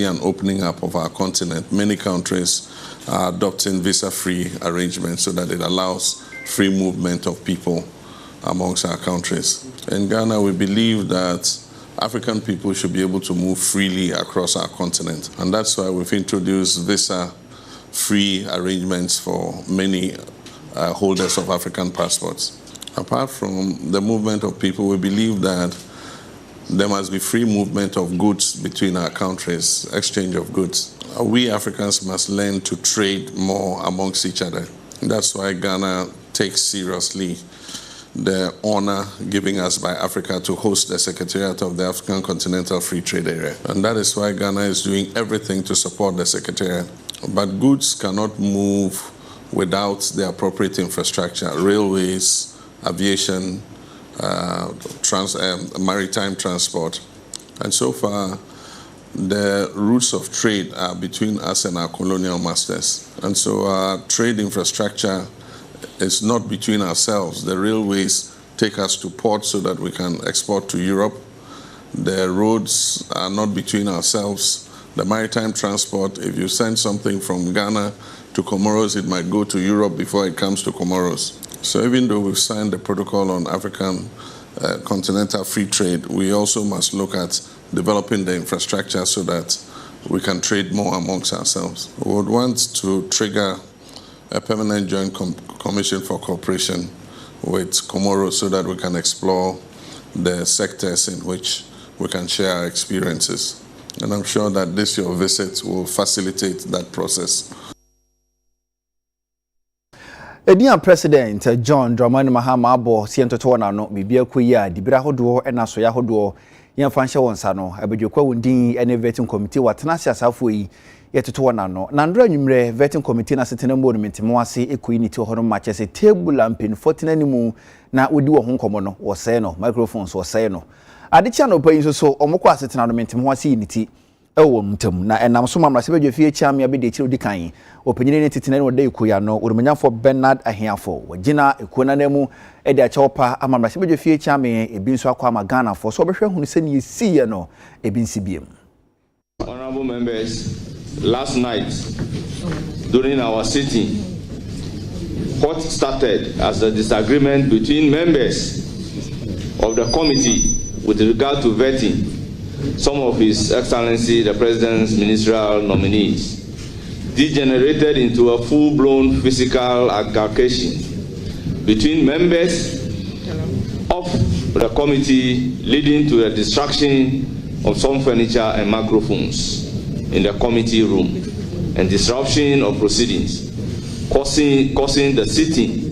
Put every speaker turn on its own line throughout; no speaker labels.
and opening up of our continent, many countries are adopting visa-free arrangements so that it allows free movement of people amongst our countries. In Ghana, we believe that African people should be able to move freely across our continent, and that's why we've introduced visa-free arrangements for many holders of African passports. Apart from the movement of people, we believe that there must be free movement of goods between our countries, exchange of goods. We Africans must learn to trade more amongst each other. That's why Ghana takes seriously the honor given us by Africa to host the Secretariat of the African Continental Free Trade Area. And that is why Ghana is doing everything to support the Secretariat. But goods cannot move without the appropriate infrastructure, railways, aviation, maritime transport. And so far, the routes of trade are between us and our colonial masters. And so our trade infrastructure is not between ourselves. The railways take us to ports so that we can export to Europe. The roads are not between ourselves. The maritime transport, if you send something from Ghana to Comoros, it might go to Europe before it comes to Comoros. So even though we've signed the protocol on African continental free trade, we also must look at developing the infrastructure so that we can trade more amongst ourselves. We would want to trigger a permanent joint commission for cooperation with Comoros so that we can explore the sectors in which we can share our experiences. And I'm sure that this your visit will facilitate that process.
Edian President John Dramani Mahama abo sientoto na no bibia koyi dibira hodo na soya hodo yemfa wonsa no abedwekwa wundin ene vetting committee watena siasafo yi yetoto na no nandro anwumre vetting committee na setena monument mo ase ekoyi ni ti ho no match se table ampen 14 animu na odi wo ho nkomo no wo se no microphones wo se no adechia no payin so omokwa asetena no mentem ho ase ni ti ewo mtem na enam so mamra se bedwefie chiam ya bede chiro dikan opanyine ne titena ne wode ekuya no urumanyafo Bernard Ahiafo wagina ekuna nemu ede achopa amamra se bedwefie chiam ebi nso akwa magana fo so obehwe hunu se ne yesiye no ebi nsibiem.
Honorable members, last night during our sitting, what started as a disagreement between members of the committee with regard to vetting some of His Excellency the President's ministerial nominees degenerated into a full-blown physical altercation between members of the committee, leading to the destruction of some furniture and microphones in the committee room and disruption of proceedings, causing the sitting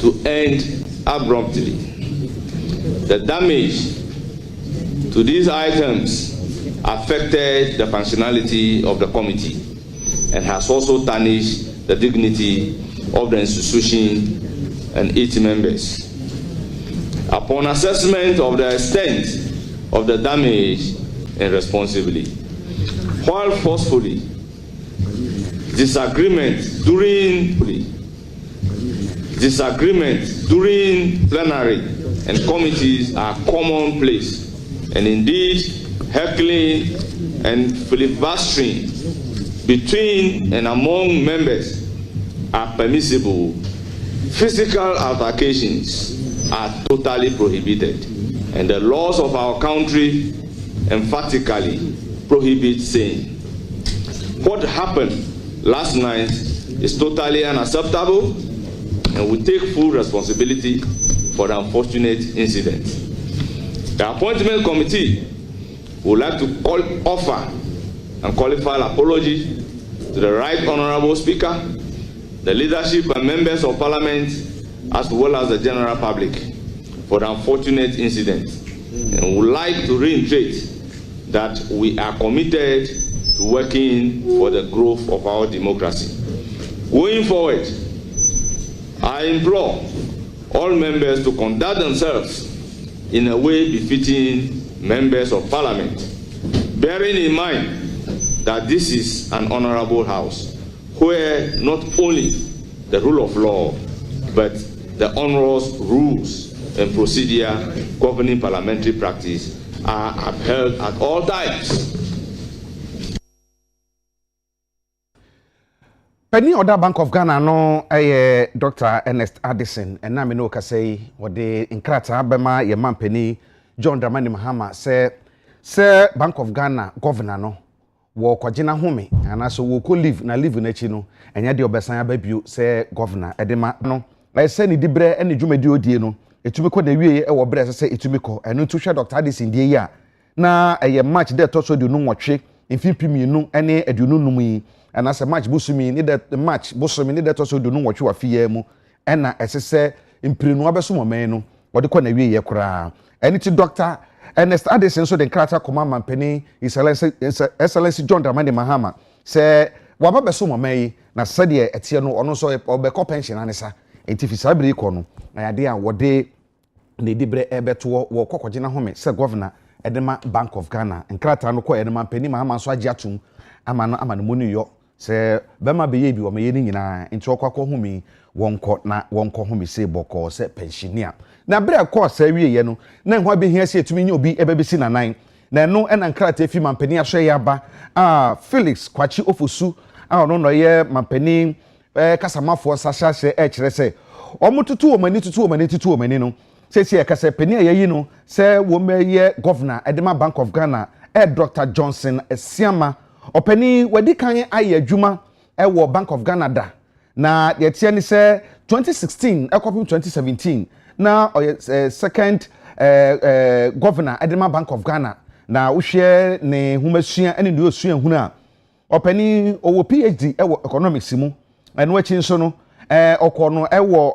to end abruptly. The damage to these items affected the functionality of the committee and has also tarnished the dignity of the institution and its members. Upon assessment of the extent of the damage and responsibility, while forcefully disagreement during plenary and committees are commonplace, and indeed heckling and filibustering between and among members are permissible. Physical altercations are totally prohibited, and the laws of our country emphatically prohibit saying. What happened last night is totally unacceptable, and we take full responsibility for the unfortunate incident. The appointment committee would like to offer and qualify apology to the Right Honorable Speaker, the leadership and members of Parliament, as well as the general public for the unfortunate incident, and would like to reiterate that we are committed to working for the growth of our democracy. Going forward, I implore all members to conduct themselves in a way befitting members of Parliament, bearing in mind that this is an honorable house where not only the rule of law but the onerous rules and procedure governing parliamentary practice are upheld at all times.
Penny Oda Bank of Ghana no Dr. Ernest Addison and na me no ka say what the inkrata bema ye man penny John Dramani Mahama say Bank of Ghana governor no wo kwagina home ana so wo ko leave na leave na chi no enya de obesan ababio say governor edema no like say ni dibre ene dwumadi odie no etumi ko na wie e wo bre say etumi ko eno tu hwe Dr. Addison die ya na eye match de to so de no nwotwe mfimpi mienu ene aduonu num yi and as a match busumi ni that the match busumi ni that also do no watch wa fie mu ena esese imprenu abeso momen no wode ko na wie ye kura eni ti Dr. Ernest Addison so the character command penny excellency John Dramani Mahama say waba beso momen yi na sade etie no ono so obeko pension anesa enti fisabiri ko no na yade a wode na dibre ebeto wo kokogina home say governor edema Bank of Ghana nkrata no ko edema penny Mahama so agi atum ama no monu yo se bema be ye bi o me ye ni nyina nti okwa humi wonko humi se boko se pensioner na bre ko sa wie ye no na ho be hia se etumi nya obi ebebesi na nan na no na nkrata fi mampani ahwe ya ba Felix Kwachi Ofosu no no ye mampani kasamafo sashashe kire se omututu o mani no se e kasa pani ayi no se wo meye governor edema Bank of Ghana Dr. Johnson Esiama openi wadi kan aye adwuma wo Bank of Ghana da na yetie ni se 2016 ekopim 2017 na second governor edema Bank of Ghana na uhwe ne humasua ene ne osua hunu a openi owo PhD wo economics mu eno achi nso no okono wo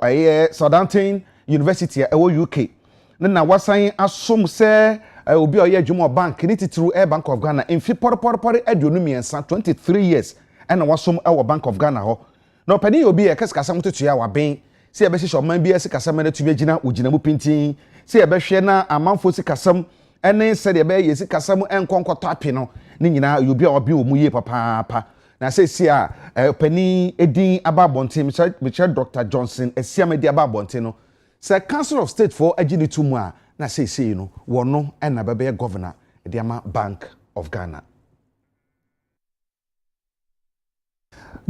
Southampton University wo UK na wasan asom se obi oye adwuma bank ni titru Bank of Ghana in fi por aduonu miensa 23 years na wasom Bank of Ghana ho na opani obi e kaskasam totua wa ben se e be hye oman bi sikasam na tumi agina ogina mu pintin se e be hwe na amanfo sikasam ene se de be ye sikasam enkonkoto ape no ni nyina obi a obi omu ye papa na se si a opani edin ababonten Michelle Dr. Johnson Esiama di ababonten no se Council of State for agini tumu a na say no wono na bebe governor Ediama Bank of Ghana.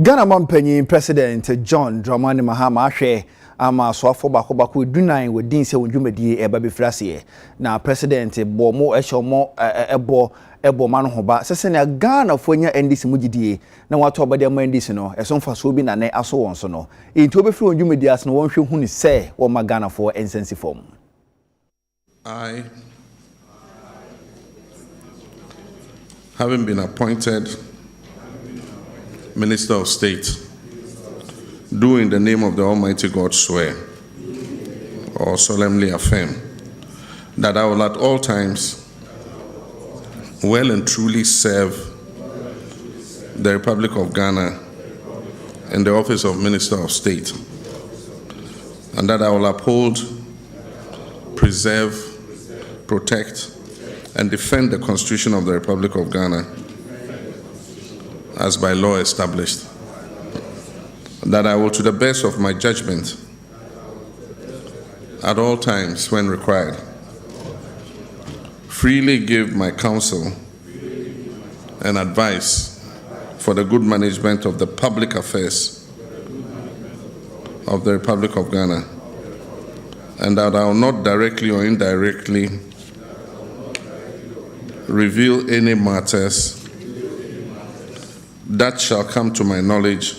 Ghana Mampenyi President John Dramani Mahama ahwe ama so afọ bako dunan wodin se wonjumadi eba befrase na president bomo ehyomo ebo mano hoba sese na Ghana fonya NDC mugidie na wato obade ma NDC no esomfa so bi na ne aso won so no enti obefri wonjumadi as no wonhwe hu ni se wo ma Ghana for ensensi form.
I, having been appointed Minister of State, do in the name of the Almighty God swear or solemnly affirm that I will at all times well and truly serve the Republic of Ghana in the office of Minister of State, and that I will uphold, preserve, protect, and defend the Constitution of the Republic of Ghana as by law established. That I will, to the best of my judgment, at all times when required, freely give my counsel and advice for the good management of the public affairs of the Republic of Ghana, and that I will not directly or indirectly reveal any matters that shall come to my knowledge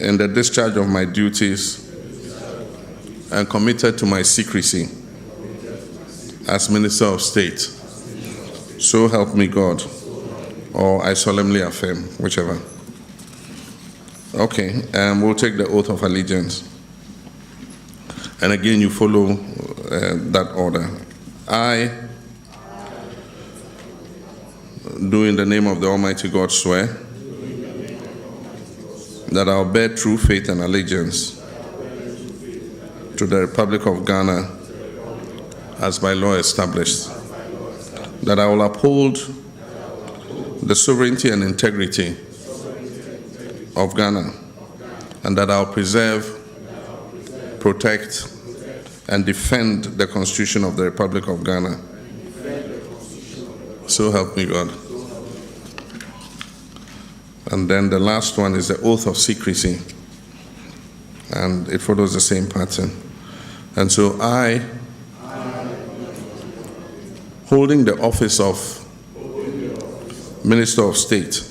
in the discharge of my duties and committed to my secrecy as Minister of State. So help me God, or I solemnly affirm, whichever. Okay, we'll take the oath of allegiance. And again, you follow that order. I do in the name of the Almighty God swear that I will bear true faith and allegiance to the Republic of Ghana as by law established, that I will uphold the sovereignty and integrity of Ghana, and that I will preserve, protect, and defend the Constitution of the Republic of Ghana. So help me God. And then the last one is the oath of secrecy. And it follows the same pattern. And so I, holding the office of Minister of State,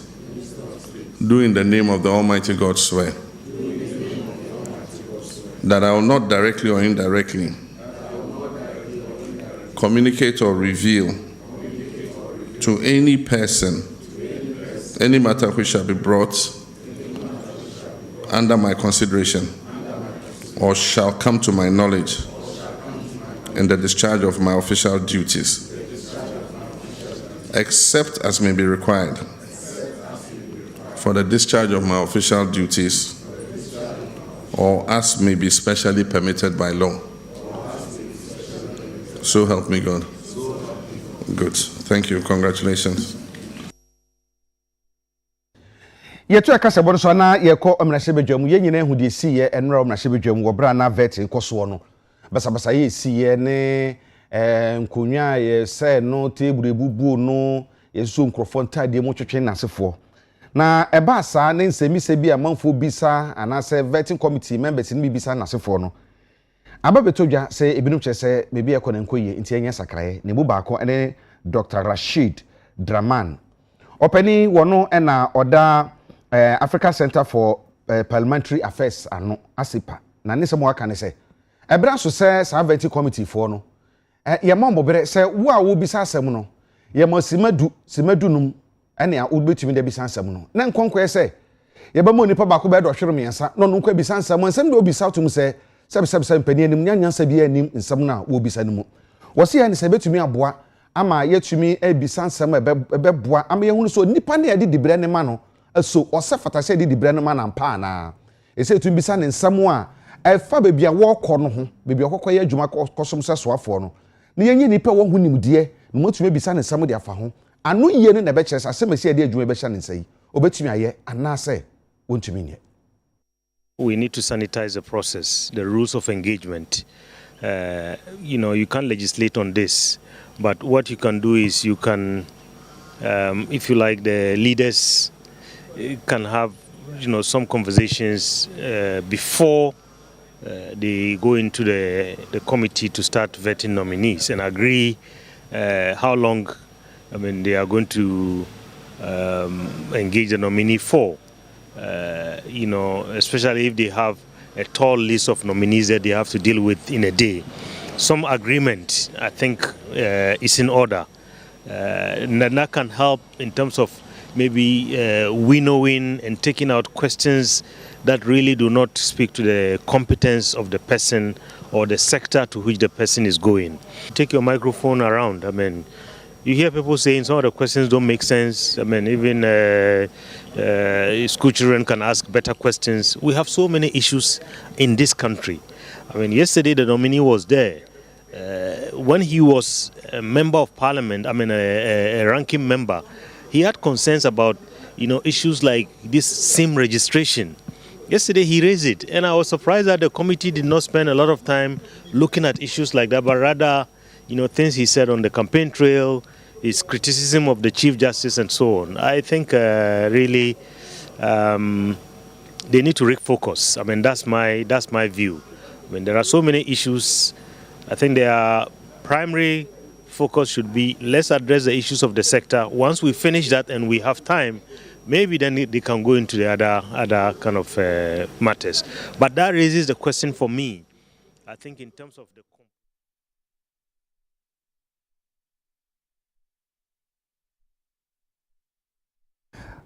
do in the name of the Almighty God swear that I will not directly or indirectly communicate or reveal to any person any matter which shall be brought under my consideration or shall come to my knowledge in the discharge of my official duties, except as may be required for the discharge of my official duties or as may be specially permitted by law. So help me God. Good. Thank you. Congratulations.
Yetu akasa bono so na yekọ omrahye bedwam ye nyina hu de siye enra omrahye bedwam wo bra na vet nkoso no basa ye siye ne nkonwa ye se no table ebubu no yeso nkrofo ntade mu twetwe nasefo na eba sa ne nsemi bi amanfo bisa anase vetting committee members ni bisa nasefo no ababetodwa se ebinum che se bebi ekọ na nkoye nti enye sakraye ne bu baako ene Dr. Rashid Draman openi wono ena oda Africa Center for Parliamentary Affairs ano ASIPA na ne semo aka ne se ebra so se sa vetting committee for no ye mamobere se wo a wo bisa asem no ye mo simadu num ene a wo betumi de bisa asem no na nkonko se ye ba mo nipa ba ko be do hwere miensa no no nkwa bisa asem nsem de obisa tum se sebe mpani anim nyanyansa bi anim nsem na wo bisa nimu wo se ya ne se betumi aboa ama yetumi ebisa asem ebeboa ama ye hunu so nipa ne yade dibre ne ma no so osefata se di dibre no ma na mpa na ese tu bisa ne nsam a efa bebia wo kọ no ho bebia kokọ ye adwuma kosom se soafo no ne yenye nipa wo hu nimdie no motumi bisa ne nsam de afa ho ano ye ne na be kyeresa se mesi ade adwuma be hya ne nsai obetumi aye anase wontumi ne.
We need to sanitize the process, the rules of engagement. You can't legislate on this, but what you can do is you can, if you like, the leaders can have, some conversations before they go into the committee to start vetting nominees and agree how long, they are going to engage the nominee for. Especially if they have a tall list of nominees that they have to deal with in a day. Some agreement, I think, is in order. And that can help in terms of maybe winnowing and taking out questions that really do not speak to the competence of the person or the sector to which the person is going. Take your microphone around. You hear people saying some of the questions don't make sense. Even school children can ask better questions. We have so many issues in this country. Yesterday the nominee was there. When he was a member of parliament, a ranking member, he had concerns about, issues like this SIM registration. Yesterday he raised it, and I was surprised that the committee did not spend a lot of time looking at issues like that, but rather, things he said on the campaign trail, his criticism of the Chief Justice and so on. I think really they need to refocus. That's my view. There are so many issues. I think their primary focus should be, let's address the issues of the sector. Once we finish that and we have time, maybe then they can go into the other kind of matters. But that raises the question for me. I think in terms of the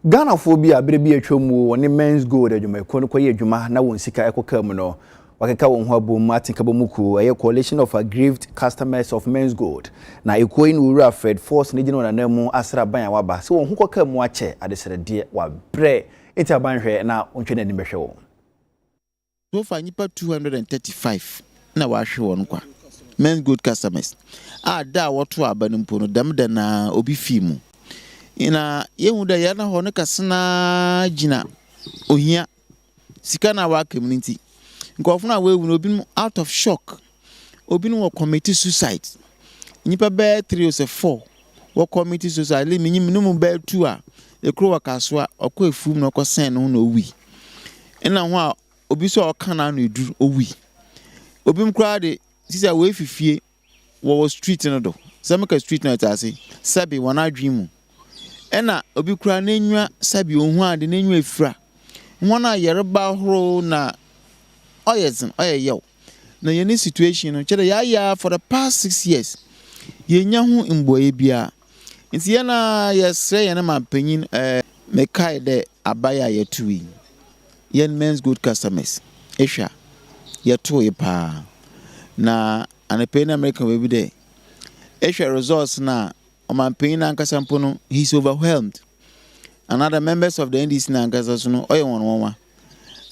Ghana phobia berebi atwamu woni men's gold adwuma ko no koye adwuma na won sika ekokam no wakeka won ho abom atinka bomuku eye coalition of aggrieved customers of men's gold na ekoyi no wura Fred Force ne gine na mu asra ban ya waba se won hukokam mu ache adesrede wa bre enti abanhwe na ontwe na nimehwe won
so fa nyipa 235 na wa hwe won kwa men's gold customers da woto abanimpo no dam da na obi fimu ina yehuda yana hono kasna jina ohia sika na wa community nkofo na wewu no obi out of shock obi no commit suicide nipa be 3 or 4 wo commit suicide le minimum be 2 a ekro wakaso a okọ efum na okọ sen no na owi ena ho a obi so oka na no edu owi obi mkra de sisa we fifie wo street no do sameka street na tase sabi wana adwimu ena obi kra na enwa sabi ohu ade na enwa efra wana yereba horo na oyezin oyeyew na yeni situation no chere ya for the past 6 years yenya ho mboye bia nti yana yesre yana mampanyin mekai de abaya yetuwi yen men's good customers esha yeto yepa na anapena American we bi de esha results na mampanyin ankasa mpo no he's overwhelmed and other members of the NDC na ankasa so no oye won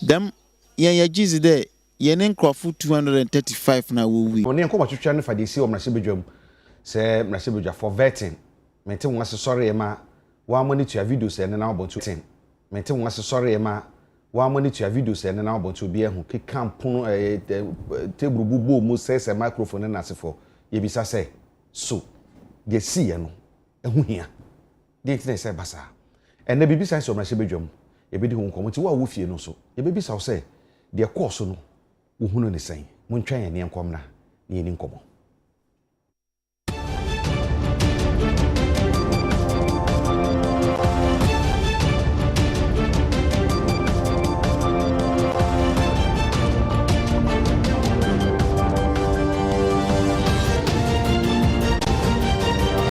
them yen yagizi de yen nkrofo 235 na wo wi
oni enko twetwa ne fade si o mrase bedwam se mrase bedwa for vetting mente won ase sorry ma wa monitor videos ene na obotu tin mente won ase sorry ma wa monitor videos ene na obotu bi ehu ke kampono table bubu mo se microphone na asefo ye bisa se so ye si ye no ehu hia de tin se basa ene bibisa se o mrase bedwam ye be di hu nkomo ti wa wo fie no so ye be bisa o se de course no wo hunu ne sen mo ntwan ye ne nkom na ne ni nkomo